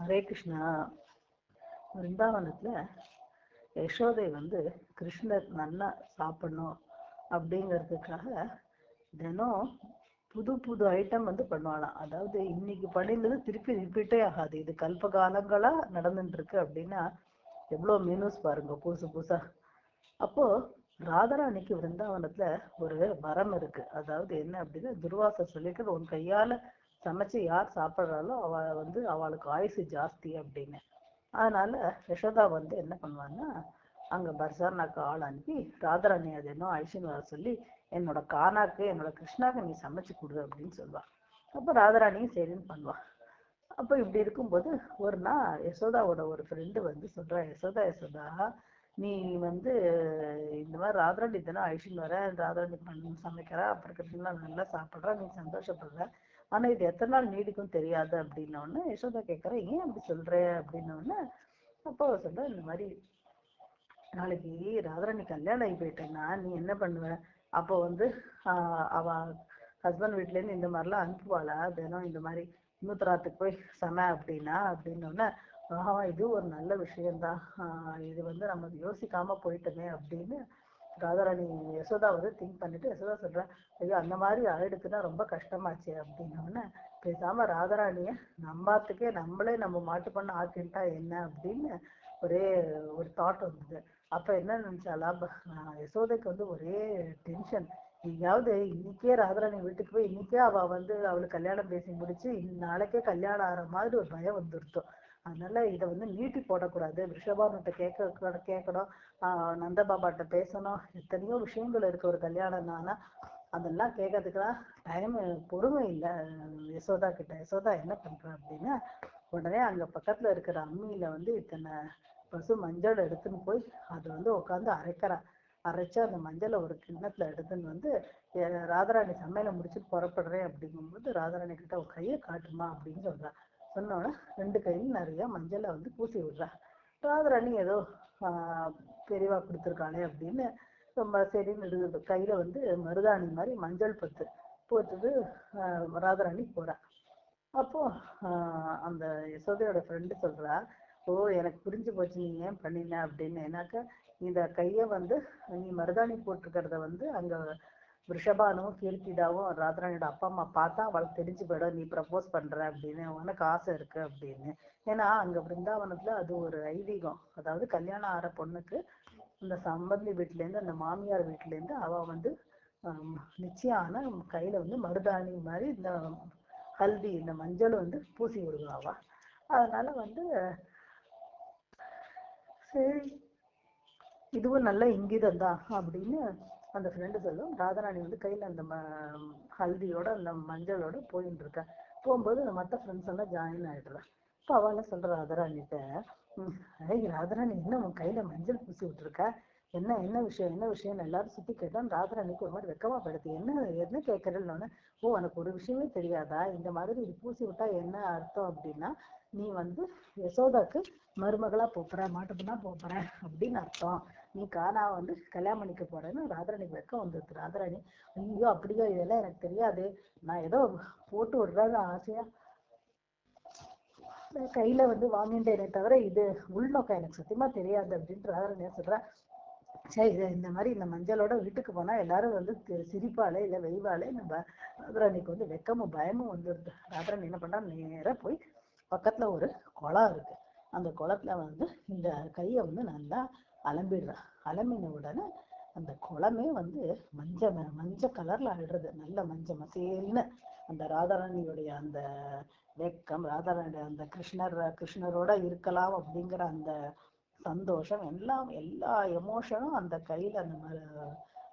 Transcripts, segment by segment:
ஹரே கிருஷ்ணா. விருந்தாவனத்துல யசோதை கிருஷ்ணர் நல்லா சாப்பிடணும் அப்படிங்கிறதுக்காக தினம் புது புது ஐட்டம் பண்ணுவாளாம். அதாவது இன்னைக்கு பண்ணினது திருப்பி ரிப்பீட்டே ஆகாது. இது கல்ப காலங்களா நடந்துட்டு இருக்கு அப்படின்னா எவ்வளவு மெனூஸ் பாருங்க, புதுசு புதுசா. அப்போ ராதாராணிக்கு விருந்தாவனத்துல ஒரு வரம் இருக்கு. அதாவது என்ன அப்படின்னா, துர்வாசர் சொல்லிட்டு உன் கையால சமைச்சு யார் சாப்பிட்றாலோ அவளுக்கு ஆயுசு ஜாஸ்தி அப்படின்னு. அதனால யசோதா என்ன பண்ணுவான்னா, அங்க பர்சார்னாக்கு ஆள் அனுப்பி ராதாராணி அது என்ன ஐஷன் வர சொல்லி என்னோட கானாக்கு என்னோட கிருஷ்ணாக்கு நீ சமைச்சு கொடு அப்படின்னு சொல்லுவா. அப்ப ராதாராணியும் சரின்னு பண்ணுவா. அப்ப இப்படி இருக்கும்போது ஒரு நாள் யசோதாவோட ஒரு ஃப்ரெண்டு சொல்றா, யசோதா யசோதா நீ இந்த மாதிரி ராதாராணி தினம் ஐஷன் வர, ராதாராணி சமைக்கிறா, அப்புறம் கிருஷ்ணா நல்லா சாப்பிட்றா, நீ சந்தோஷப்படுற, ஆனா இது எத்தனை நாள் நீடிக்கும் தெரியாது அப்படின்னோடனே யசோதா கேட்கற, ஏன் அப்படி சொல்ற அப்படின்னோடனே அப்போ சொல்ற, இந்த மாதிரி நாளைக்கு ராதாராணி கல்யாணம் ஆகி போயிட்டேன்னா நீ என்ன பண்ணுவ? அப்போ அவ ஹஸ்பண்ட் வீட்ல இருந்து இந்த மாதிரிலாம் அனுப்புவாளா தினம், இந்த மாதிரி இன்னொருத்தராத்துக்கு போய் சம அப்படின்னோடனே இது ஒரு நல்ல விஷயம்தான், இது நம்ம யோசிக்காம போயிட்டோமே அப்படின்னு ராதாராணி யசோதா திங்க் பண்ணிட்டு யசோதா சொல்றேன், ஐயோ அந்த மாதிரி ஆயிடுச்சுன்னா ரொம்ப கஷ்டமாச்சு அப்படின்னோடனே பேசாம ராதாராணிய நம்பாத்துக்கே நம்மளே நம்ம மாட்டு பண்ண ஆக்கிட்டா என்ன அப்படின்னு ஒரே ஒரு தாட் வந்தது. அப்ப என்ன நினைச்சாலா, யசோதைக்கு ஒரே டென்ஷன். எங்கேயாவது இன்னைக்கே ராதாராணி வீட்டுக்கு போய் இன்னைக்கே அவளுக்கு கல்யாணம் பேசி முடிச்சு நாளைக்கே கல்யாணம் ஆகிற மாதிரி ஒரு பயம் வந்துருத்தோம். அதனால இதை நீட்டி போடக்கூடாது, ரிஷபானுட்ட கேட்கணும், நந்த பாபாட்ட பேசணும், எத்தனையோ விஷயங்கள் இருக்கு ஒரு கல்யாணம். ஆனா அதெல்லாம் கேட்கறதுக்குலாம் டைம் பொறுமை இல்லை யசோதா கிட்ட. யசோதா என்ன பண்றா அப்படின்னா, உடனே அங்க பக்கத்துல இருக்கிற அம்மியில இத்தனை பசு மஞ்சள் எடுத்துன்னு போய் அது உட்காந்து அரைக்கிறா. அரைச்சு அந்த மஞ்சளை ஒரு கிண்ணத்துல எடுத்துன்னு ராதாராணி சமையலை முடிச்சுட்டு புறப்படுறேன் அப்படிங்கும்போது ராதாராணி கிட்ட ஒரு கையை காட்டுமா அப்படின்னு சொல்றா. சொன்னோட 2 கையிலும் நிறைய மஞ்சளை பூசி விடுறா. ராதாராணி ஏதோ பெரியவா கொடுத்துருக்காளே அப்படின்னு ரொம்ப சரின்னு எடுக்குது. கையில மருதாணி மாதிரி மஞ்சள் பத்து போட்டுட்டு ராதாராணி போறா. அப்போ அந்த யசோதையோட ஃப்ரெண்டு சொல்றா, ஓ எனக்கு புரிஞ்சு போச்சு நீ ஏன் பண்ணின அப்படின்னு. ஏன்னாக்க இந்த கைய நீ மருதாணி போட்டிருக்கிறத அங்க ரிஷபானும் கீர்த்திதாவும் ராதாராணியோட அப்பா அம்மா பார்த்தா அவளுக்கு தெரிஞ்சு போயிடும் நீ ப்ரப்போஸ் பண்ற அப்படின்னு, உனக்கு ஆசை இருக்கு அப்படின்னு. ஏன்னா அங்க பிருந்தாவனத்துல அது ஒரு ஐதீகம். அதாவது கல்யாணம் ஆகிற பொண்ணுக்கு இந்த சம்பந்தி வீட்டுல இருந்து அந்த மாமியார் வீட்டுல இருந்து அவ நிச்சயம் ஆன கையில மருதாணி மாதிரி இந்த ஹல்தி இந்த மஞ்சள் பூசி விடுவாவா. அதனால சரி இதுவும் நல்ல இங்கிதம் தான் அப்படின்னு அந்த ஃப்ரெண்டு சொல்லும். ராதாராணி கையில அந்த ஹல்தியோட அந்த மஞ்சளோட போயின்னு இருக்கா. போகும்போது அந்த மற்ற ஃப்ரெண்ட்ஸ் எல்லாம் ஜாயின் ஆயிடுறா. இப்போ அவளை சொல்ற ராதாராணிட்ட, ராதாராணி என்ன உன் கையில மஞ்சள் பூசி விட்டுருக்கா, என்ன என்ன விஷயம்னு எல்லாரும் சுத்தி கேட்டான். ராதாராணிக்கு ஒரு மாதிரி வெக்கமா படுத்து, என்ன கேட்கறேன்னு. ஓ உனக்கு ஒரு விஷயமே தெரியாதா, இந்த மாதிரி இது பூசி விட்டா என்ன அர்த்தம் அப்படின்னா, நீ யசோதாக்கு மருமகளா போற, மாட்டுப்புனா போற அப்படின்னு அர்த்தம், நீ கானா கல்யாணம் பண்ணிக்க போறேன்னு. ராதாராணிக்கு வெக்கம் வந்துருது. ராதாராணி, ஐயோ அப்படியோ, இதெல்லாம் எனக்கு தெரியாது, நான் ஏதோ போட்டு விடுறாங்க ஆசையா கையில வாங்கிட்டேனே தவிர இது உள்நோக்கம் எனக்கு சத்தியமா தெரியாது அப்படின்ட்டு ராதாராணியா சொல்றா. சரி இந்த மாதிரி இந்த மஞ்சளோட வீட்டுக்கு போனா எல்லாரும் சிரிப்பாளே இல்ல வெய்வாளே. நம்ம ராதாராணிக்கு வெக்கமும் பயமும் வந்துருது. ராதாராணி என்ன பண்றா, நேரா போய் பக்கத்துல ஒரு குளம் இருக்கு, அந்த குளத்துல இந்த கைய நல்லா அலம்பிடுறா. அலம்பின உடனே அந்த குளமே மஞ்ச கலர்ல ஆயிடுறது, நல்ல மஞ்ச மசேல்னு. அந்த ராதாராணியுடைய அந்த வெக்கம், ராதாராணியுடைய அந்த கிருஷ்ணரோட இருக்கலாம் அப்படிங்கிற அந்த சந்தோஷம் எல்லாம், எல்லா எமோஷனும் அந்த கையில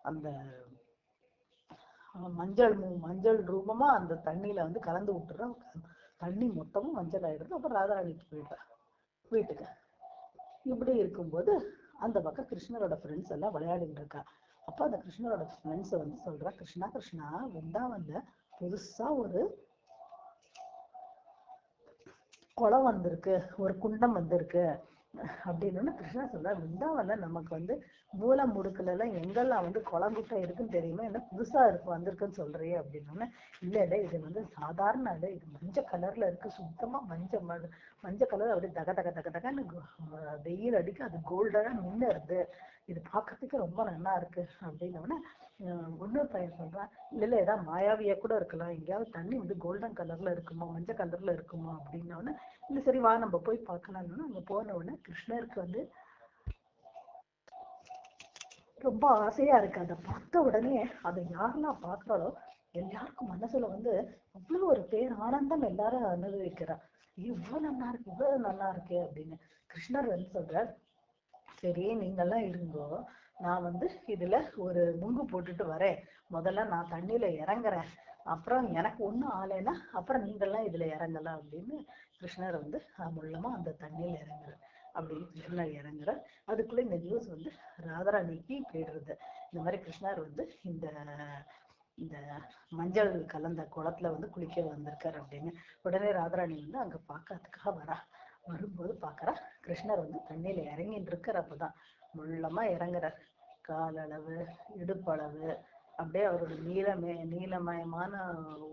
அந்த மஞ்சள் ரூபமா அந்த தண்ணியில கலந்து விட்டுறோம். தண்ணி மொத்தமும் மஞ்சள் ஆயிடுது. அப்புறம் ராதாராணிக்கு போயிட்டா வீட்டுக்கு. இப்படி இருக்கும்போது அந்த பக்கம் கிருஷ்ணரோட ஃப்ரெண்ட்ஸ் எல்லாம் விளையாடிட்டு இருக்கா. அப்ப அந்த கிருஷ்ணரோட ஃப்ரெண்ட்ஸ் சொல்றா, கிருஷ்ணா கிருஷ்ணா விருந்தாவன்ல புதுசா ஒரு குளம் வந்திருக்கு, ஒரு குண்டம் வந்திருக்கு, அப்படின்னு கிருஷ்ணா சொல்ற, விருந்தாவன்ல நமக்கு வந்து மூல முடுக்குல எல்லாம் எங்கெல்லாம் வந்து குளங்குட்டை இருக்குன்னு தெரியுமா, என்ன புதுசா இருக்கு வந்திருக்குன்னு சொல்றியே அப்படின்னு. இல்ல இது வந்து சாதாரண இது, இது மஞ்சள் கலர்ல இருக்கு, சுத்தமா மஞ்சள் கலர் அப்படியே தக தக தக தகன்னு வெயில் அடிக்க அது கோல்டனா மின்னுறது, இது பாக்குறதுக்கு ரொம்ப நல்லா இருக்கு அப்படின்னோடனே இன்னொரு பையன் சொல்றான், இல்ல ஏதாவது மாயாவியா கூட இருக்கலாம், எங்கேயாவது தண்ணி வந்து கோல்டன் கலர்ல இருக்குமா மஞ்சள் கலர்ல இருக்குமா அப்படின்னோடனே, இல்ல சரி வா நம்ம போய் பார்க்கலாம்னு அங்க போன உடனே கிருஷ்ணருக்கு வந்து ரொம்ப ஆசையா இருக்கு. அதை பார்த்த உடனே அதை யாரெல்லாம் பார்க்கறாளோ எல்லாருக்கும் மனசுல வந்து அவ்வளவு ஒரு பேர் ஆனந்தம் எல்லாரும் அனுபவிக்கிறா. இவ்வளவு நல்லா இருக்கு இவ்வளவு நல்லா இருக்கு அப்படின்னு. கிருஷ்ணர் வந்து சொல்றார், சரி நீங்கெல்லாம் இருங்கோ, நான் வந்து இதுல ஒரு நுங்கு போட்டுட்டு வரேன், முதல்ல நான் தண்ணியில இறங்குறேன், அப்புறம் எனக்கு ஒண்ணும் ஆலைன்னா அப்புறம் நீங்கெல்லாம் இதுல இறங்கலாம் அப்படின்னு கிருஷ்ணர் வந்து முள்ளமா அந்த தண்ணியில இறங்குறார். அப்படி கிருஷ்ணர் இறங்குறார். அதுக்குள்ள இந்த நியூஸ் வந்து ராதாராணிக்கு போயிடுறது, இந்த மாதிரி கிருஷ்ணர் வந்து இந்த இந்த மஞ்சள் கலந்த குளத்துல வந்து குளிக்க வந்திருக்காரு அப்படின்னு. உடனே ராதாராணி வந்து அங்க பார்க்கறதுக்காக வரா. வரும்போது பாக்குறா, கிருஷ்ணர் வந்து தண்ணியில இறங்கிட்டு இருக்கார். அப்பதான் முள்ளமா இறங்குறார். காலளவு இடுப்பளவு அப்படியே அவரோட நீலமயமான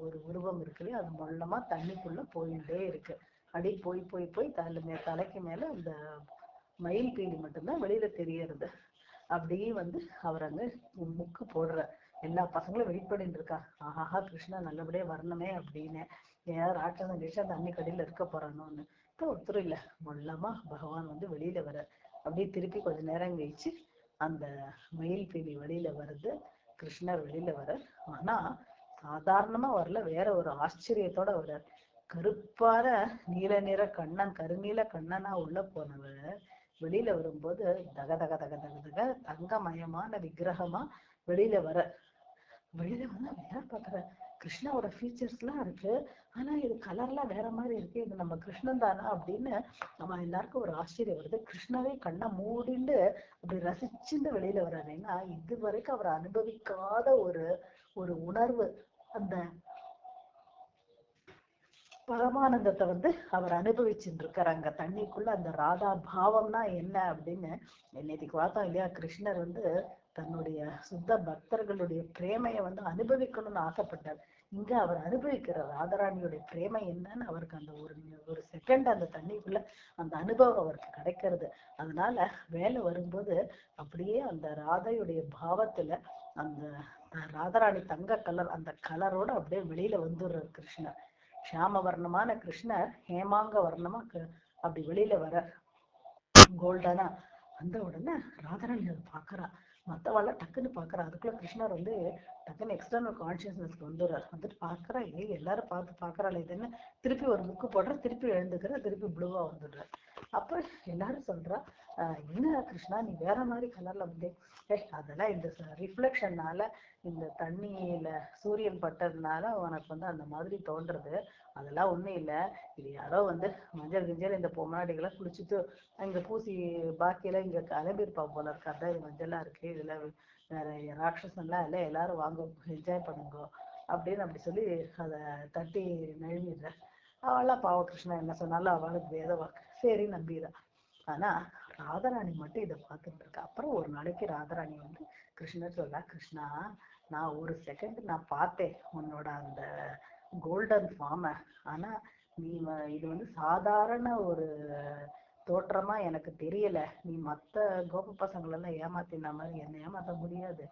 ஒரு உருவம் இருக்கு, அது மொல்லமா தண்ணிக்குள்ள போயிட்டே இருக்கு. அப்படி போய் போய் போய் தலைக்கு மேல அந்த மயில் பீலி மட்டும்தான் வெளியில தெரியறது. அப்படியே வந்து அவர் அங்க முக்கு போடுற, எல்லா பசங்களும் வெயிட் பண்ணிட்டு இருக்கா, ஆஹாஹா கிருஷ்ணா நல்லபடியா வரணுமே அப்படின்னு. ஏன் ராட்சதம் கழிச்சா தண்ணி கடையில இருக்க போறானோன்னு. இப்போ ஒருத்தர் இல்ல, மொல்லமா பகவான் வந்து வெளியில வர. அப்படியே திருப்பி கொஞ்ச நேரம் கழிச்சு அந்த மயில் பீலி வெளியில வருது, கிருஷ்ணர் வெளியில வர. ஆனா சாதாரணமா வரல, வேற ஒரு ஆச்சரியத்தோட வர. கருப்பான நீல நிற கண்ணன், கருநீல கண்ணனா உள்ள போனவர் வெளியில வரும்போது தக தக தக தக தக தங்கமயமான விக்கிரகமா வெளியில வர. வெளியில வந்து வேற பாக்குற, கிருஷ்ணாவோட ஃபீச்சர்ஸ் எல்லாம் இருக்கு, ஆனா இது கலர்லாம் வேற மாதிரி இருக்கு, இது நம்ம கிருஷ்ணன் தானா அப்படின்னு நம்ம எல்லாருக்கும் ஒரு ஆச்சரியம் வருது. கிருஷ்ணரே கண்ணை மூடிண்டு அப்படி ரசிச்சுட்டு வெளியில வர்றாரு. ஏன்னா இது வரைக்கும் அவர் அனுபவிக்காத ஒரு ஒரு உணர்வு, அந்த பரமானந்தத்தை வந்து அவர் அனுபவிச்சுட்டு இருக்காரு அங்க தண்ணிக்குள்ள. அந்த ராதா பாவம்னா என்ன அப்படின்னு நேற்றுக்கு பார்த்தோம் இல்லையா, கிருஷ்ணர் வந்து தன்னுடைய சுத்த பக்தர்களுடைய பிரேமையை வந்து அனுபவிக்கணும்னு ஆசைப்பட்டார். இங்க அவர் அனுபவிக்கிற ராதாராணியுடைய பிரேமை என்னன்னு அவருக்கு அந்த ஒரு ஒரு செகண்ட் அந்த தண்ணிக்குள்ள அந்த அனுபவம் அவருக்கு கிடைக்கிறது. அதனால மேல வரும்போது அப்படியே அந்த ராதையுடைய பாவத்துல அந்த ராதாராணி தங்க கலர், அந்த கலரோட அப்படியே வெளியில வந்துடுறார் கிருஷ்ணர். ஷியாம வர்ணமான கிருஷ்ணர் ஹேமாங்க வர்ணமா அப்படி வெளியில வர, கோல்டனா. வந்த உடனே ராதாராணி அதை பாக்குறா, மத்தவாள் டக்குன்னு பாக்குறா. அதுக்குள்ள கிருஷ்ணர் வந்து டக்குன்னு எக்ஸ்டர்னல் கான்சியஸ்னஸ்க்கு வந்துடுறாரு. வந்துட்டு பாக்குறா, எல்லாரும் பாக்குறாள் இதுன்னு. திருப்பி ஒரு புக்கு போடுற, திருப்பி எழுந்துக்கிற, திருப்பி ப்ளூவா வந்துடுற. அப்ப எல்லாரும் சொல்றா, என்ன கிருஷ்ணா நீ வேற மாதிரி கலர்ல வந்து, அதெல்லாம் இந்த ரிஃப்ளெக்ஷன்னால, இந்த தண்ணியில சூரியன் பட்டதுனால உனக்கு வந்து அந்த மாதிரி தோன்றது, அதெல்லாம் ஒண்ணும் இல்லை. இது யாரோ வந்து மஞ்சள் கிஞ்சள் இந்த பொம்னாடிகளை குளிச்சுட்டு அங்க பூசி பாக்கியெல்லாம் இங்க கிளம்பியிருப்பா போல இருக்கு, அதான் இது மஞ்சளா இருக்கு, இதுல வேற ராட்சசன்லாம் இல்லை, எல்லாரும் வாங்க என்ஜாய் பண்ணுங்க அப்படின்னு அப்படி சொல்லி அதை தட்டி நழுவிடுற. அவள்லாம் பாவ கிருஷ்ணா என்ன சொன்னாலும் அவளுக்கு வேத வாக்கு, சரி நம்பிடுறா. ஆனா ராதாராணி மட்டும் இதை பார்த்துட்டு இருக்கா. அப்புறம் ஒரு நாளைக்கு ராதாராணி வந்து கிருஷ்ணர் சொல்றா, கிருஷ்ணா நான் ஒரு செகண்ட் நான் பார்த்தேன் உன்னோட அந்த கோல்டன் ஃபார்ம, ஆனா நீ இது வந்து சாதாரண ஒரு தோற்றமா எனக்கு தெரியல, நீ மத்த கோப பசங்களெல்லாம் ஏமாத்தின மாதிரி என்னை ஏமாத்த முடியாது,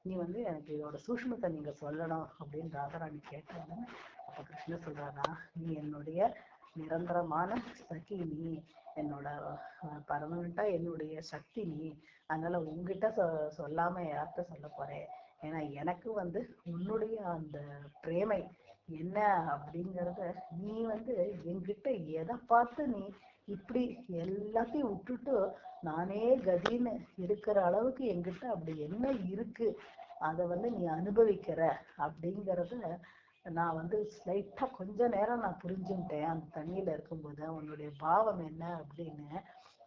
நீ வந்து எனக்கு இதோட சூஷ்மத்தை நீங்க சொல்லணும் அப்படின்னு ராதாராணி கேட்டாங்க. அப்ப கிருஷ்ணர் சொல்றாரா, நீ என்னுடைய நிரந்தரமான சகி, நீ என்னோட பர்மனண்டா என்னுடைய சக்தி நீ, அதனால உங்ககிட்ட சொல்லாம யார்கிட்ட சொல்ல போறேன், ஏன்னா எனக்கு வந்து உன்னுடைய அந்த பிரேமை என்ன அப்படிங்கறத நீ வந்து என்கிட்ட எதை பார்த்து நீ இப்படி எல்லாத்தையும் விட்டுட்டு நானே கதின்னு இருக்கிற அளவுக்கு என்கிட்ட அப்படி என்ன இருக்கு, அதை வந்து நீ அனுபவிக்கிற அப்படிங்கறத நான் வந்து ஸ்லைட்டா கொஞ்ச நேரம் நான் புரிஞ்சுட்டேன் அந்த தண்ணியில இருக்கும்போது உன்னுடைய பாவம் என்ன அப்படின்னு.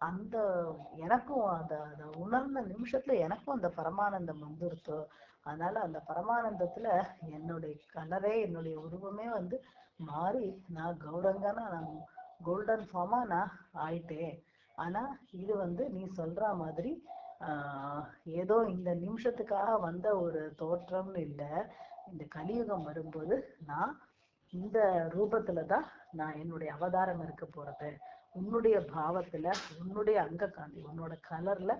அந்த எனக்கும் அதை உணர்ந்த நிமிஷத்துல எனக்கும் அந்த பரமானந்தம் வந்துருத்தோ. அதனால அந்த பரமானந்தத்துல என்னுடைய கலரே என்னுடைய உருவமே வந்து மாறி நான் கௌரங்கனா நான் கோல்டன் ஃபார்மா நான் ஆயிட்டேன் ஆனா இது வந்து நீ சொல்ற மாதிரி ஏதோ இந்த நிமிஷத்துக்காக வந்த ஒரு தோற்றம்னு இல்லை. இந்த கலியுகம் வரும்போது நான் இந்த ரூபத்துலதான் நான் என்னுடைய அவதாரம் இருக்க போறது. உன்னுடைய பாவத்துல, உன்னுடைய அங்க காந்தி, உன்னோட கலர்ல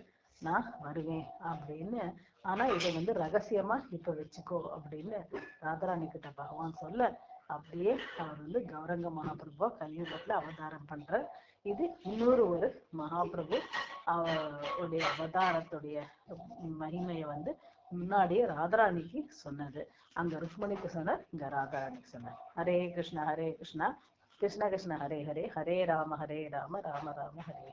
நான் வருவேன் அப்படின்னு. ஆனா இதை வந்து ரகசியமா இப்ப வச்சுக்கோ அப்படின்னு ராதாராணி கிட்ட பகவான் சொல்ல, அப்படியே அவர் வந்து கௌரங்க மகாபிரபு கலியுகத்துல அவதாரம் பண்ற. இது இன்னொரு ஒரு மகாபிரபு அவருடைய அவதாரத்துடைய மகிமையை வந்து முன்னாடியே ராதாராணிக்கு சொன்னது. அங்க ருக்மணிக்கு சொன்னார், இங்க ராதாராணிக்கு சொன்னார். ஹரே கிருஷ்ணா ஹரே கிருஷ்ணா கிருஷ்ண கிருஷ்ண ஹரே ஹரே, ஹரே ராம ராம ராம ஹரே.